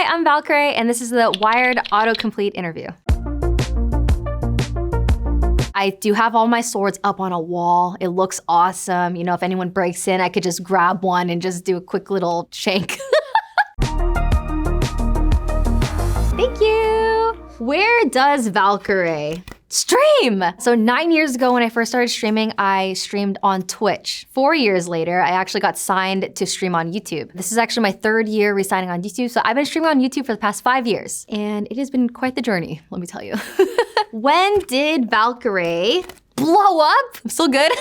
I'm Valkyrae, and this is the WIRED Autocomplete Interview. I do have all my swords up on a wall. It looks awesome. You know, if anyone breaks in, I could just grab one and just do a quick little shank. Thank you. Where does Valkyrae stream? So 9 years ago when I first started streaming, I streamed on Twitch. 4 years later, I actually got signed to stream on YouTube. This is actually my third year re-signing on YouTube, so I've been streaming on YouTube for the past 5 years. And it has been quite the journey, let me tell you. When did Valkyrae blow up? I'm still good.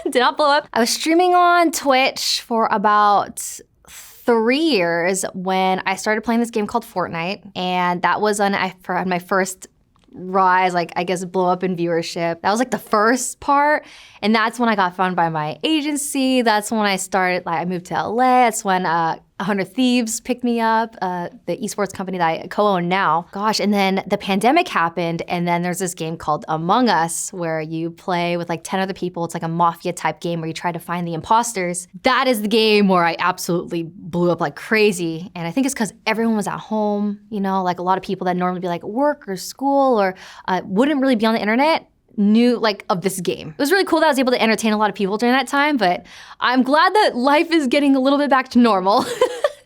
Did not blow up. I was streaming on Twitch for about 3 years when I started playing this game called Fortnite. And that was when I had my first rise, like I guess blow up in viewership. That was like the first part. And that's when I got found by my agency. That's when I started, like I moved to LA. That's when 100 Thieves picked me up, the esports company that I co-own now. Gosh, and then the pandemic happened, and then there's this game called Among Us where you play with like 10 other people. It's like a mafia type game where you try to find the imposters. That is the game where I absolutely blew up like crazy. And I think it's because everyone was at home, you know, like a lot of people that normally be like at work or school or wouldn't really be on the internet knew like of this game. It was really cool that I was able to entertain a lot of people during that time, but I'm glad that life is getting a little bit back to normal.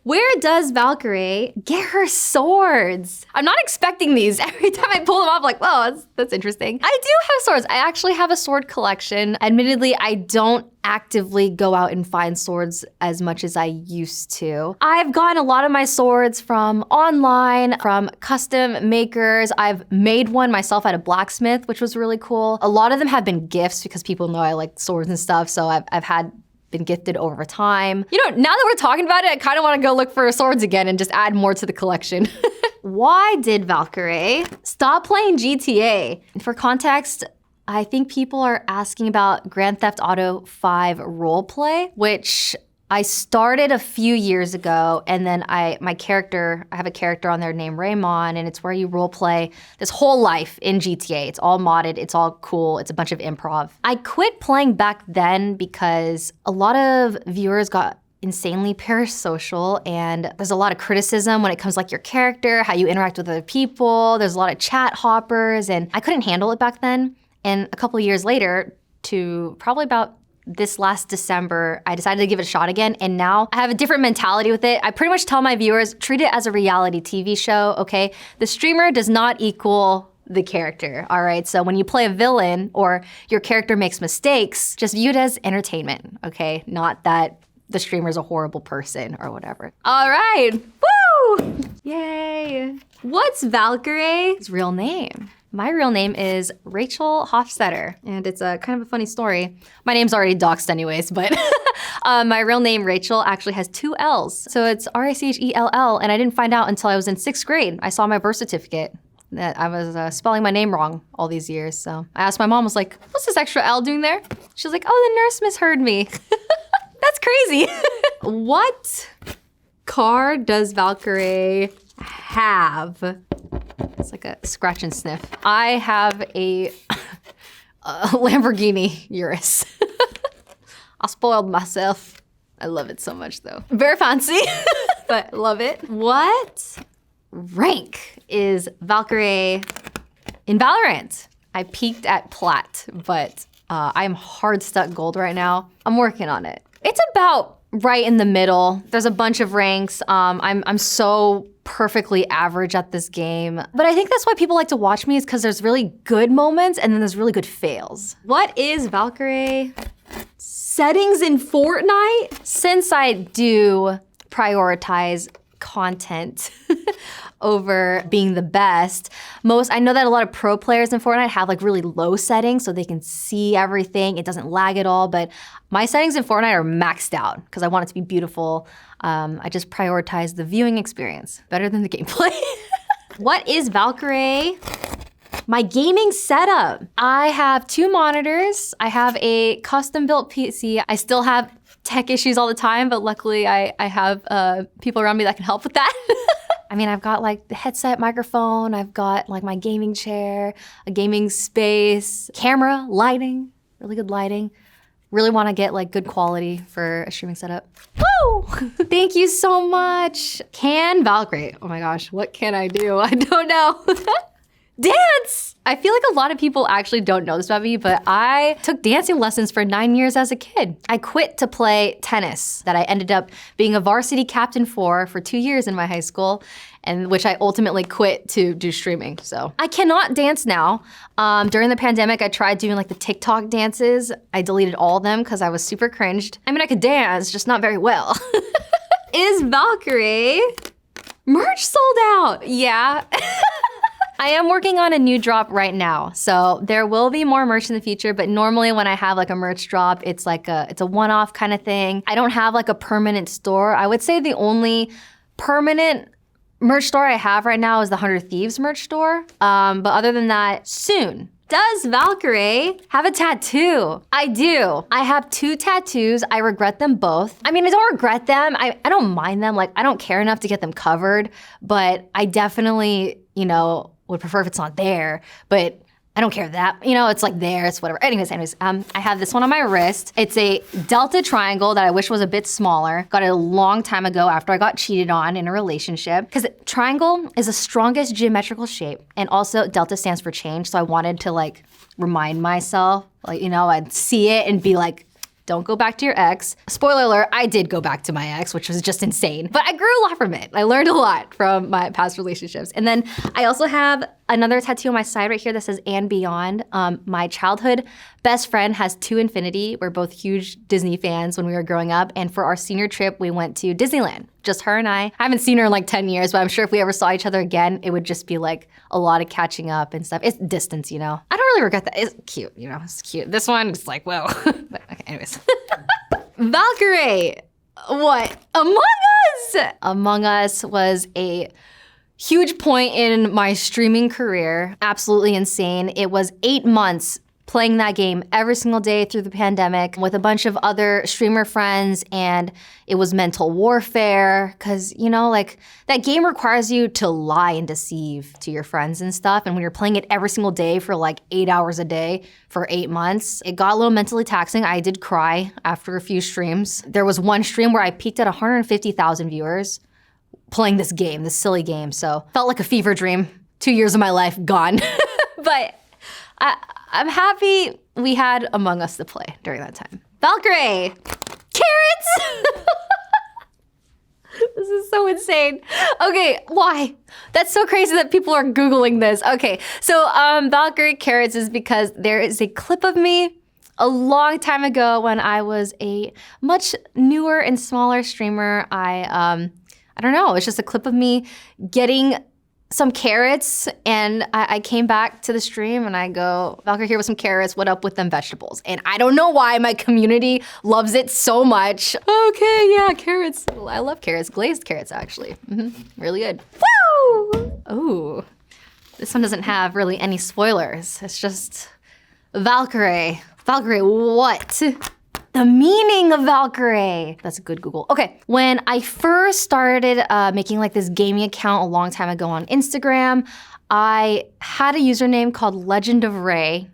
Where does Valkyrae get her swords? I'm not expecting these. Every time I pull them off, like, oh, that's interesting. I do have swords. I actually have a sword collection. Admittedly, I don't actively go out and find swords as much as I used to. I've gotten a lot of my swords from online, from custom makers. I've made one myself at a blacksmith, which was really cool. A lot of them have been gifts because people know I like swords and stuff, so I've been gifted over time. You know, now that we're talking about it, I kind of want to go look for swords again and just add more to the collection. Why did Valkyrae stop playing GTA? For context, I think people are asking about Grand Theft Auto 5 roleplay, which I started a few years ago, and then I have a character on there named Rhyan, and it's where you roleplay this whole life in GTA. It's all modded, it's all cool, it's a bunch of improv. I quit playing back then because a lot of viewers got insanely parasocial, and there's a lot of criticism when it comes to like your character, how you interact with other people. There's a lot of chat hoppers, and I couldn't handle it back then. And a couple of years later, to probably about this last December, I decided to give it a shot again, and now I have a different mentality with it. I pretty much tell my viewers, treat it as a reality TV show, okay? The streamer does not equal the character, all right? So when you play a villain or your character makes mistakes, just view it as entertainment, okay? Not that the streamer's a horrible person or whatever. All right, woo! Yay. What's Valkyrae's real name? My real name is Rachel Hofstetter, and it's a kind of a funny story. My name's already doxed anyways, but my real name, Rachel, actually has 2 L's. So it's R-A-C-H-E-L-L, and I didn't find out until I was in 6th grade. I saw my birth certificate that I was spelling my name wrong all these years. So I asked my mom, was like, what's this extra L doing there? She was like, oh, the nurse misheard me. That's crazy. What car does Valkyrae have? It's like a scratch and sniff. I have a Lamborghini Urus. I spoiled myself. I love it so much though. Very fancy, but love it. What rank is Valkyrae in Valorant? I peaked at plat, but I'm hard stuck gold right now. I'm working on it. It's about right in the middle. There's a bunch of ranks. I'm so perfectly average at this game. But I think that's why people like to watch me, is because there's really good moments and then there's really good fails. What is Valkyrae settings in Fortnite? Since I do prioritize content over being the best, I know that a lot of pro players in Fortnite have like really low settings so they can see everything. It doesn't lag at all, but my settings in Fortnite are maxed out because I want it to be beautiful. I just prioritize the viewing experience better than the gameplay. What is Valkyrae? My gaming setup. I have 2 monitors. I have a custom built PC. I still have tech issues all the time, but luckily I have people around me that can help with that. I mean, I've got like the headset microphone, I've got like my gaming chair, a gaming space, camera, lighting, really good lighting. really want to get like good quality for a streaming setup. Woo! Thank you so much. Can Valkyrae, oh my gosh, what can I do? I don't know. Dance! I feel like a lot of people actually don't know this about me, but I took dancing lessons for 9 years as a kid. I quit to play tennis that I ended up being a varsity captain for 2 years in my high school, and which I ultimately quit to do streaming, so. I cannot dance now. During the pandemic, I tried doing like the TikTok dances. I deleted all of them because I was super cringed. I mean, I could dance, just not very well. Is Valkyrae merch sold out? Yeah. I am working on a new drop right now, so there will be more merch in the future, but normally when I have like a merch drop, it's a one-off kind of thing. I don't have like a permanent store. I would say the only permanent merch store I have right now is the 100 Thieves merch store, but other than that, soon. Does Valkyrae have a tattoo? I do. I have 2 tattoos. I regret them both. I mean, I don't regret them. I don't mind them. Like, I don't care enough to get them covered, but I definitely, you know, would prefer if it's not there, but I don't care that, you know, it's like there, it's whatever. Anyways, I have this one on my wrist. It's a delta triangle that I wish was a bit smaller. Got it a long time ago after I got cheated on in a relationship. Because triangle is the strongest geometrical shape, and also delta stands for change, so I wanted to like remind myself, like, you know, I'd see it and be like, don't go back to your ex. Spoiler alert, I did go back to my ex, which was just insane. But I grew a lot from it. I learned a lot from my past relationships. And then I also have another tattoo on my side right here that says "and beyond." My childhood best friend has 2 infinity. We're both huge Disney fans when we were growing up. And for our senior trip, we went to Disneyland. Just her and I. I haven't seen her in like 10 years, but I'm sure if we ever saw each other again, it would just be like a lot of catching up and stuff. It's distance, you know? I don't really regret that. It's cute, you know? It's cute. This one is like, whoa. But, okay, anyways. Valkyrae, what? Among Us! Among Us was a huge point in my streaming career. Absolutely insane. It was 8 months playing that game every single day through the pandemic with a bunch of other streamer friends, and it was mental warfare because, you know, like that game requires you to lie and deceive to your friends and stuff, and when you're playing it every single day for like 8 hours a day for 8 months, it got a little mentally taxing. I did cry after a few streams. There was one stream where I peaked at 150,000 viewers playing this game, this silly game, so felt like a fever dream. 2 years of my life gone. But I'm happy we had Among Us to play during that time. Valkyrae, carrots! This is so insane. Okay, why? That's so crazy that people are Googling this. Okay, so Valkyrae carrots is because there is a clip of me a long time ago when I was a much newer and smaller streamer. I don't know, it's just a clip of me getting some carrots, and I came back to the stream and I go, Valkyrae here with some carrots, what up with them vegetables? And I don't know why my community loves it so much. Okay, yeah, carrots. I love carrots, glazed carrots actually. Really good. Woo! Ooh, this one doesn't have really any spoilers. It's just Valkyrae. Valkyrae, what? The meaning of Valkyrae. That's a good Google. Okay, when I first started making like this gaming account a long time ago on Instagram, I had a username called Legend of Ray.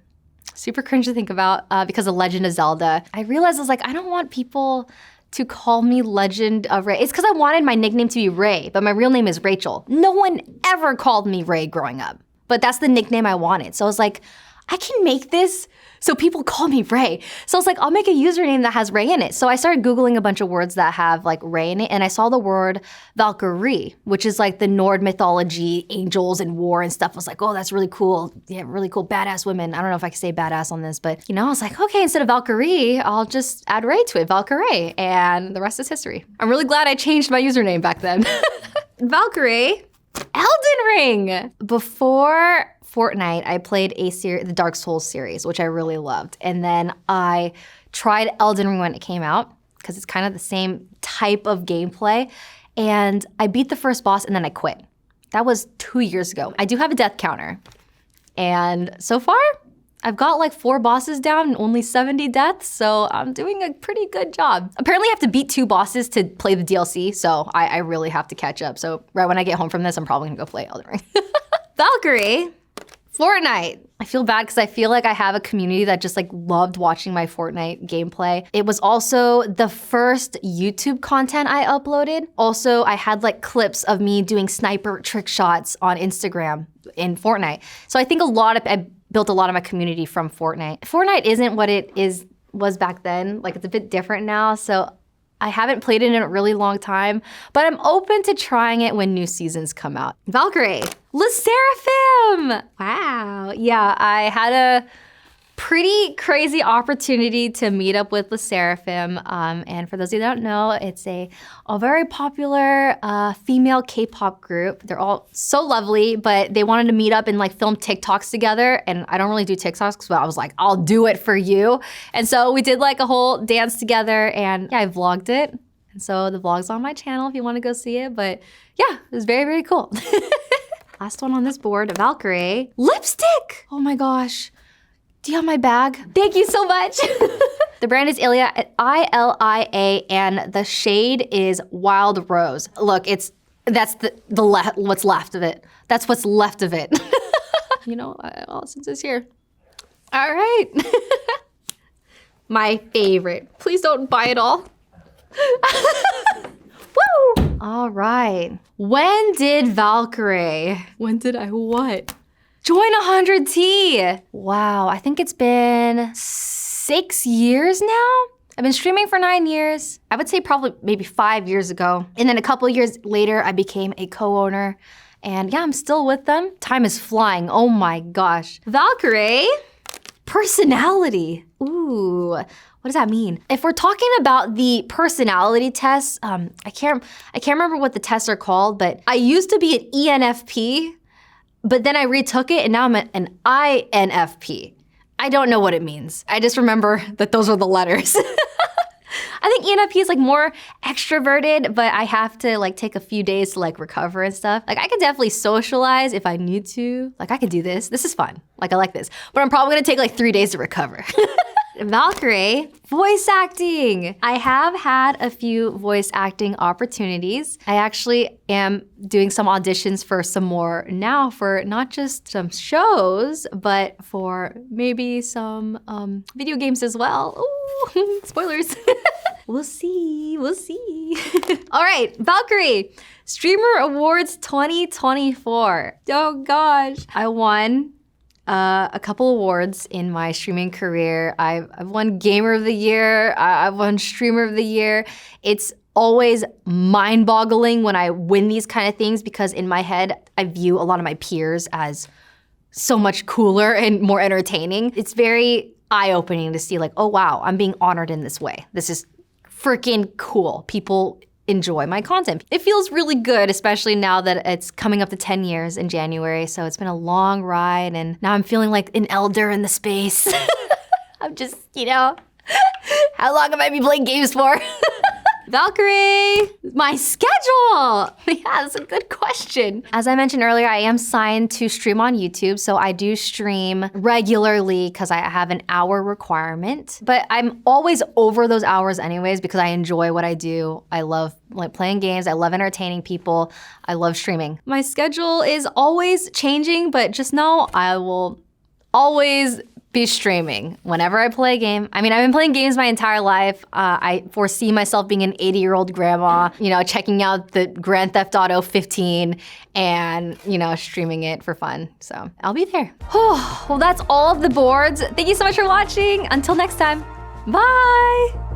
Super cringe to think about because of Legend of Zelda. I realized I was like, I don't want people to call me Legend of Ray. It's because I wanted my nickname to be Ray, but my real name is Rachel. No one ever called me Ray growing up, but that's the nickname I wanted. So I was like, I can make this so people call me Ray. So I was like, I'll make a username that has Ray in it. So I started Googling a bunch of words that have like Ray in it, and I saw the word Valkyrie, which is like the Nord mythology, angels and war and stuff. I was like, oh, that's really cool. Yeah, really cool, badass women. I don't know if I can say badass on this, but you know, I was like, okay, instead of Valkyrie, I'll just add Ray to it, Valkyrae, and the rest is history. I'm really glad I changed my username back then. Valkyrae, Elden Ring. Before Fortnite, I played the Dark Souls series, which I really loved. And then I tried Elden Ring when it came out, because it's kind of the same type of gameplay. And I beat the first boss and then I quit. That was 2 years ago. I do have a death counter. And so far, I've got like 4 bosses down and only 70 deaths, so I'm doing a pretty good job. Apparently I have to beat 2 bosses to play the DLC, so I really have to catch up. So right when I get home from this, I'm probably gonna go play Elden Ring. Valkyrae, Fortnite. I feel bad because I feel like I have a community that just like loved watching my Fortnite gameplay. It was also the first YouTube content I uploaded. Also, I had like clips of me doing sniper trick shots on Instagram in Fortnite. So I think I built a lot of my community from Fortnite. Fortnite isn't what it was back then. Like it's a bit different now. So I haven't played it in a really long time, but I'm open to trying it when new seasons come out. Valkyrae, Sserafim. Wow. Yeah, I had a pretty crazy opportunity to meet up with Sserafim. And for those of you that don't know, it's a very popular female K-pop group. They're all so lovely, but they wanted to meet up and like film TikToks together. And I don't really do TikToks, so I was like, I'll do it for you. And so we did like a whole dance together, and yeah, I vlogged it. And so the vlog's on my channel if you want to go see it. But yeah, it was very, very cool. Last one on this board, Valkyrae. Lipstick! Oh my gosh. Do you have my bag? Thank you so much. The brand is Ilia, I-L-I-A, and the shade is Wild Rose. Look, that's what's left of it. That's what's left of it. You know, since it's here. All right. My favorite. Please don't buy it all. Woo! All right. When did Valkyrae? When did I what? Join 100T. Wow, I think it's been 6 years now. I've been streaming for 9 years. I would say probably maybe 5 years ago. And then a couple years later, I became a co-owner. And yeah, I'm still with them. Time is flying, oh my gosh. Valkyrae, personality. Ooh, what does that mean? If we're talking about the personality tests, I can't remember what the tests are called, but I used to be an ENFP, but then I retook it and now I'm an INFP. I don't know what it means. I just remember that those are the letters. I think ENFP is like more extroverted, but I have to like take a few days to like recover and stuff. Like I could definitely socialize if I need to. Like I could do this. This is fun. Like I like this. But I'm probably gonna take like 3 days to recover. Valkyrae, voice acting. I have had a few voice acting opportunities. I actually am doing some auditions for some more now for not just some shows, but for maybe some video games as well. Ooh, spoilers. We'll see, we'll see. All right, Valkyrae, Streamer Awards 2024. Oh gosh. I won a couple awards in my streaming career. I've won Gamer of the Year, I've won Streamer of the Year. It's always mind-boggling when I win these kind of things because in my head, I view a lot of my peers as so much cooler and more entertaining. It's very eye-opening to see like, oh wow, I'm being honored in this way. This is freaking cool. People enjoy my content. It feels really good, especially now that it's coming up to 10 years in January. So it's been a long ride and now I'm feeling like an elder in the space. I'm just, you know, how long have I been playing games for? Valkyrae, my schedule. Yeah, that's a good question. As I mentioned earlier, I am signed to stream on YouTube, so I do stream regularly because I have an hour requirement. But I'm always over those hours anyways because I enjoy what I do. I love like playing games. I love entertaining people. I love streaming. My schedule is always changing, but just know I will always be streaming whenever I play a game. I mean, I've been playing games my entire life. I foresee myself being an 80-year-old grandma, you know, checking out the Grand Theft Auto 15 and, you know, streaming it for fun. So I'll be there. Well, that's all of the boards. Thank you so much for watching. Until next time, bye.